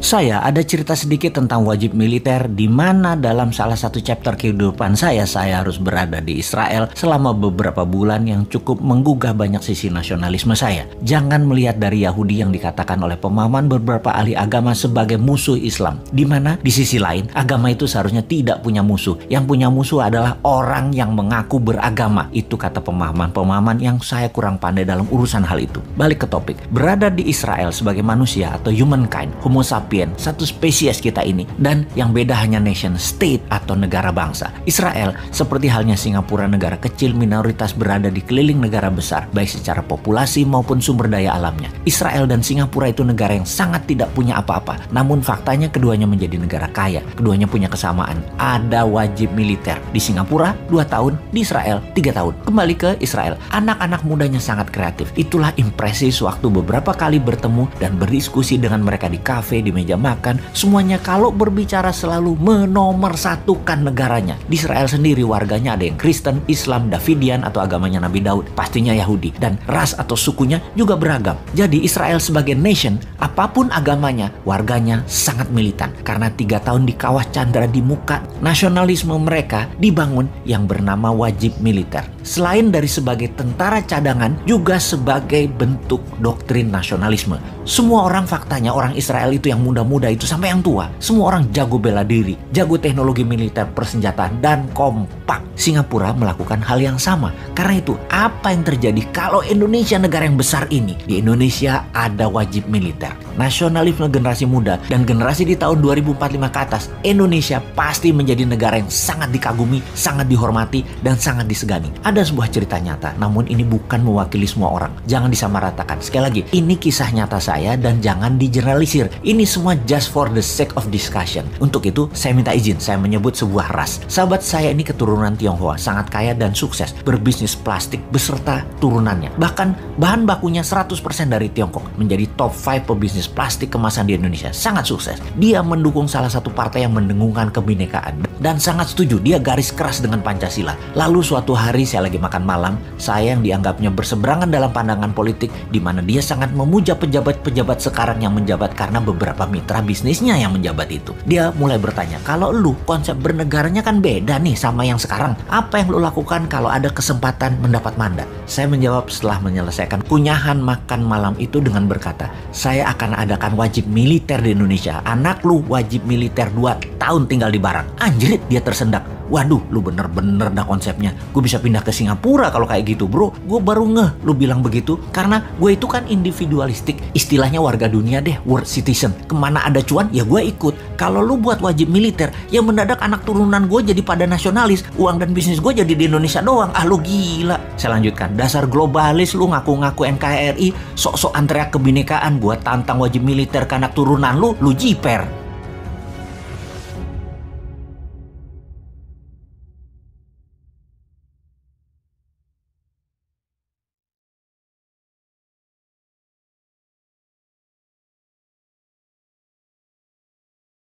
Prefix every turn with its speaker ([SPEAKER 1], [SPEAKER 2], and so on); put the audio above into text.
[SPEAKER 1] Saya ada cerita sedikit tentang wajib militer di mana dalam salah satu chapter kehidupan saya harus berada di Israel selama beberapa bulan yang cukup menggugah banyak sisi nasionalisme saya. Jangan melihat dari Yahudi yang dikatakan oleh pemahaman beberapa ahli agama sebagai musuh Islam. Di mana di sisi lain agama itu seharusnya tidak punya musuh. Yang punya musuh adalah orang yang mengaku beragama. Itu kata pemahaman-pemahaman yang saya kurang pandai dalam urusan hal itu. Balik ke topik. Berada di Israel sebagai manusia atau humankind, homo sapiens, satu spesies kita ini, dan yang beda hanya nation state atau negara bangsa. Israel seperti halnya Singapura, negara kecil minoritas berada di keliling negara besar baik secara populasi maupun sumber daya alamnya. Israel dan Singapura itu negara yang sangat tidak punya apa-apa, namun faktanya keduanya menjadi negara kaya. Keduanya punya kesamaan, ada wajib militer. Di Singapura 2 tahun, di Israel 3 tahun. Kembali ke Israel, anak-anak mudanya sangat kreatif. Itulah impresi sewaktu beberapa kali bertemu dan berdiskusi dengan mereka di kafe, di meja makan, semuanya kalau berbicara selalu menomorsatukan negaranya. Di Israel sendiri warganya ada yang Kristen, Islam, Davidian atau agamanya Nabi Daud, pastinya Yahudi, dan ras atau sukunya juga beragam. Jadi Israel sebagai nation, apapun agamanya, warganya sangat militan karena 3 tahun dikawah candra di muka, nasionalisme mereka dibangun yang bernama wajib militer. Selain dari sebagai tentara cadangan, juga sebagai bentuk doktrin nasionalisme. Semua orang faktanya, orang Israel itu yang muda-muda itu sampai yang tua, semua orang jago bela diri, jago teknologi militer, persenjataan, dan kompak. Singapura melakukan hal yang sama. Karena itu, apa yang terjadi kalau Indonesia negara yang besar ini? Di Indonesia ada wajib militer. Nasionalisme generasi muda dan generasi di tahun 2045 ke atas, Indonesia pasti menjadi negara yang sangat dikagumi, sangat dihormati, dan sangat disegani. Ada sebuah cerita nyata, namun ini bukan mewakili semua orang. Jangan disamaratakan. Sekali lagi, ini kisah nyata saya dan jangan digeneralisir. Ini semua just for the sake of discussion. Untuk itu, saya minta izin, saya menyebut sebuah ras. Sahabat saya ini keturunan Tionghoa, sangat kaya dan sukses, berbisnis plastik beserta turunannya. Bahkan bahan bakunya 100% dari Tiongkok, menjadi top 5 pebisnis plastik kemasan di Indonesia, sangat sukses. Dia mendukung salah satu partai yang mendengungkan kebinekaan dan sangat setuju, dia garis keras dengan Pancasila. Lalu suatu hari saya lagi makan malam, saya yang dianggapnya berseberangan dalam pandangan politik, di mana dia sangat memuja pejabat-pejabat sekarang yang menjabat karena beberapa mitra bisnisnya yang menjabat itu. Dia mulai bertanya, kalau lu konsep bernegaranya kan beda nih sama yang sekarang, apa yang lu lakukan kalau ada kesempatan mendapat mandat? Saya menjawab setelah menyelesaikan kunyahan makan malam itu dengan berkata, saya akan adakan wajib militer di Indonesia. Anak lu wajib militer 2 tahun tinggal di barak. Anjrit, dia tersendak. Waduh, lu bener-bener dah konsepnya. Gue bisa pindah ke Singapura kalau kayak gitu, bro. Gue baru ngeh lu bilang begitu. Karena gue itu kan individualistik. Istilahnya warga dunia deh, world citizen. Kemana ada cuan, ya gue ikut. Kalau lu buat wajib militer, ya mendadak anak turunan gue jadi pada nasionalis. Uang dan bisnis gue jadi di Indonesia doang. Ah, lu gila. Saya lanjutkan. Dasar globalis lu, ngaku-ngaku NKRI. Sok-sok teriak kebinekaan buat tantang wajib militer ke anak turunan lu jiper.